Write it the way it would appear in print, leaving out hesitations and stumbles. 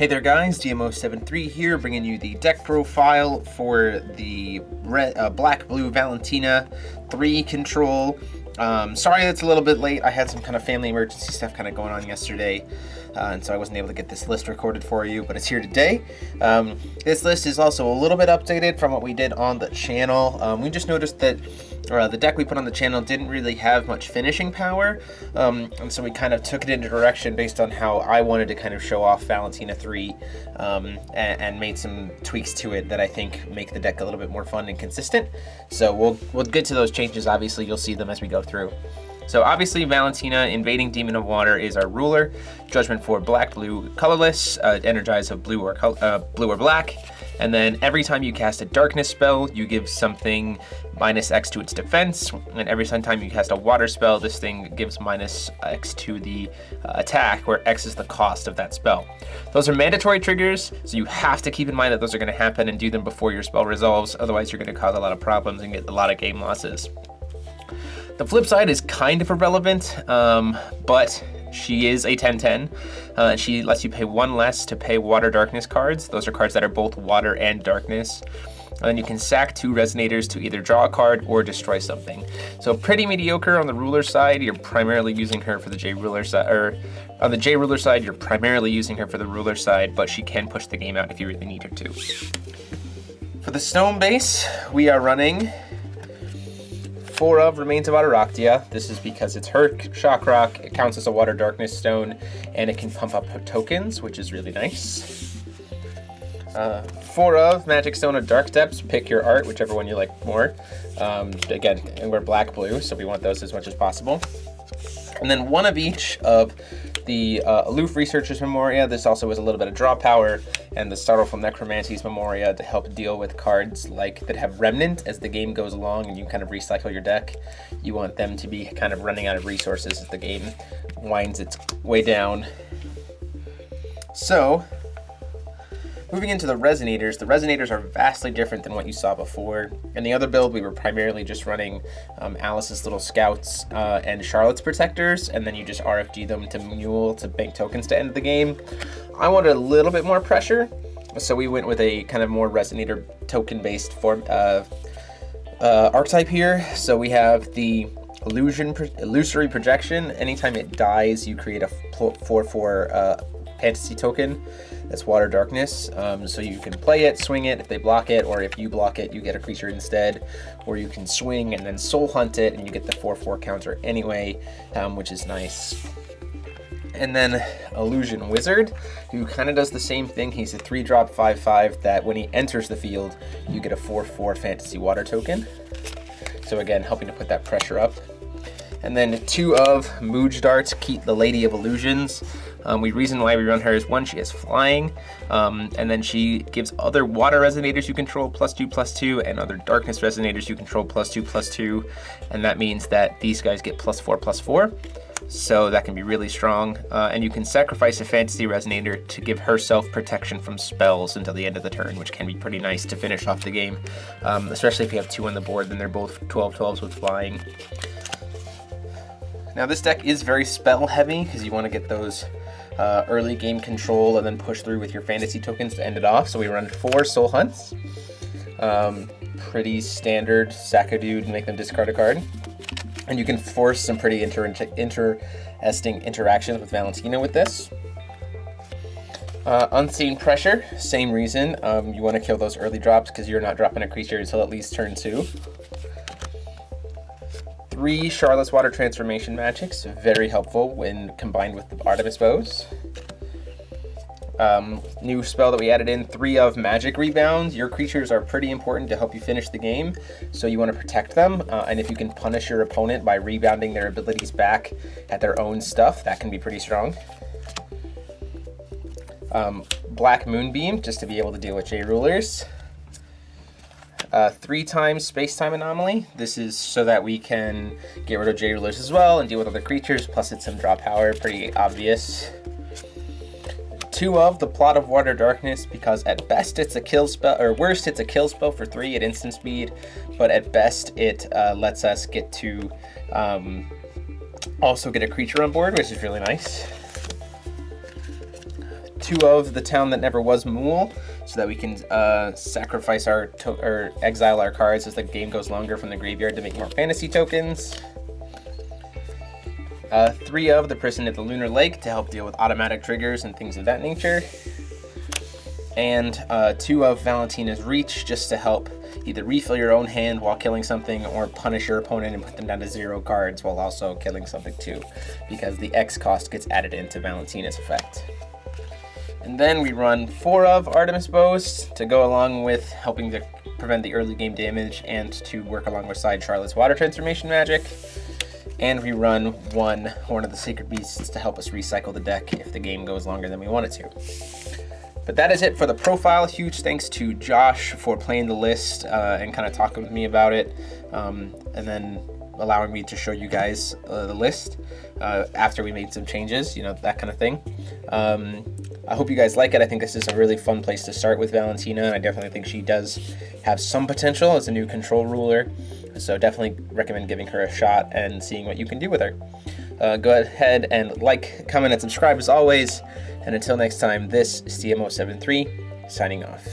Hey there guys, DMO73 here, bringing you the deck profile for the Black Blue Valentina 3 control. Sorry it's a little bit late. I had some kind of family emergency stuff kind of going on yesterday, and so I wasn't able to get this list recorded for you, but it's here today. This list is also a little bit updated from what we did on the channel. We just noticed that the deck we put on the channel didn't really have much finishing power, and so we kind of took it into direction based on how I wanted to kind of show off Valentina 3, and made some tweaks to it that I think make the deck a little bit more fun and consistent. So we'll get to those changes. Obviously you'll see them as we go through. So obviously Valentina, Invading Demon of Water, is our ruler. Judgment for black, blue, colorless, energize of blue or black. And then every time you cast a darkness spell, you give something -X to its defense. And every time you cast a water spell, this thing gives -X to the attack, where X is the cost of that spell. Those are mandatory triggers, so you have to keep in mind that those are going to happen and do them before your spell resolves. Otherwise, you're going to cause a lot of problems and get a lot of game losses. The flip side is kind of irrelevant, but she is a 10/10. She lets you pay one less to pay water darkness cards. Those are cards that are both water and darkness. And then you can sack 2 Resonators to either draw a card or destroy something. So pretty mediocre on the ruler side. You're primarily using her for the J ruler side, or on the J ruler side, you're primarily using her for the ruler side, but she can push the game out if you really need her to. For the stone base, we are running 4 of Remains of Attoractia. This is because it's her shock rock, it counts as a water darkness stone, and it can pump up her tokens, which is really nice. 4 of Magic Stone of Dark Depths. Pick your art, whichever one you like more. Again, and we're black blue, so we want those as much as possible. And then 1 of each of the Aloof Researcher's Memoria. This also has a little bit of draw power, and the Sorrowful Necromancer's Memoria to help deal with cards that have Remnant as the game goes along and you kind of recycle your deck. You want them to be kind of running out of resources as the game winds its way down. So, moving into the Resonators are vastly different than what you saw before. In the other build, we were primarily just running Alice's Little Scouts and Charlotte's Protectors, and then you just RFG them to Muul to bank tokens to end the game. I wanted a little bit more pressure, so we went with a kind of more Resonator token-based archetype here. So we have the Illusory Projection. Anytime it dies, you create a 4/4 fantasy token. That's water darkness, so you can play it, swing it if they block it, or if you block it, you get a creature instead, or you can swing and then SoulHunt it, and you get the 4/4 counter anyway, which is nice. And then Illusion Wizard, who kind of does the same thing. He's a 3-drop 5/5 that when he enters the field, you get a 4/4 fantasy water token. So again, helping to put that pressure up. And then 2 of Moojdart, the Lady of Illusions. Reason why we run her is 1, she has flying, and then she gives other water resonators you control +2/+2, and other darkness resonators you control +2/+2, and that means that these guys get +4/+4, so that can be really strong. And you can sacrifice a fantasy resonator to give herself protection from spells until the end of the turn, which can be pretty nice to finish off the game, especially if you have 2 on the board, then they're both 12/12s with flying. Now this deck is very spell heavy because you want to get those early game control and then push through with your fantasy tokens to end it off. So we run 4 SoulHunts. Pretty standard, sack a dude and make them discard a card. And you can force some pretty interesting interactions with Valentina with this. Unseen Pressure, same reason. You want to kill those early drops because you're not dropping a creature until at least turn 2. 3 Charlotte's Water Transformation Magics, very helpful when combined with the Artemis bows. New spell that we added in, 3 of Magic Rebound. Your creatures are pretty important to help you finish the game, so you want to protect them, and if you can punish your opponent by rebounding their abilities back at their own stuff, that can be pretty strong. Black Moonbeam, just to be able to deal with J-Rulers. 3 times Space-Time Anomaly. This is so that we can get rid of J-Rulers as well and deal with other creatures, plus it's some draw power, pretty obvious. 2 of the Plot of Water Darkness, because at best it's a kill spell, or worst it's a kill spell for 3 at instant speed, but at best it lets us get to also get a creature on board, which is really nice. 2 of the Town That Never Was Muul, so that we can sacrifice or exile our cards as the game goes longer from the graveyard to make more fantasy tokens. 3 of the Prison at the Lunar Lake to help deal with automatic triggers and things of that nature. And 2 of Valentina's Reach, just to help either refill your own hand while killing something or punish your opponent and put them down to 0 cards while also killing something too, because the X cost gets added into Valentina's effect. And then we run 4 of Artemis Bows to go along with helping to prevent the early game damage and to work alongside Charlotte's Water Transformation magic. And we run 1 Horn of the Sacred Beasts to help us recycle the deck if the game goes longer than we want it to. But that is it for the profile. Huge thanks to Josh for playing the list and kind of talking with me about it, and then allowing me to show you guys the list after we made some changes, you know, that kind of thing. I hope you guys like it. I think this is a really fun place to start with Valentina, and I definitely think she does have some potential as a new control ruler. So definitely recommend giving her a shot and seeing what you can do with her. Go ahead and like, comment, and subscribe as always. And until next time, this is TMO73 signing off.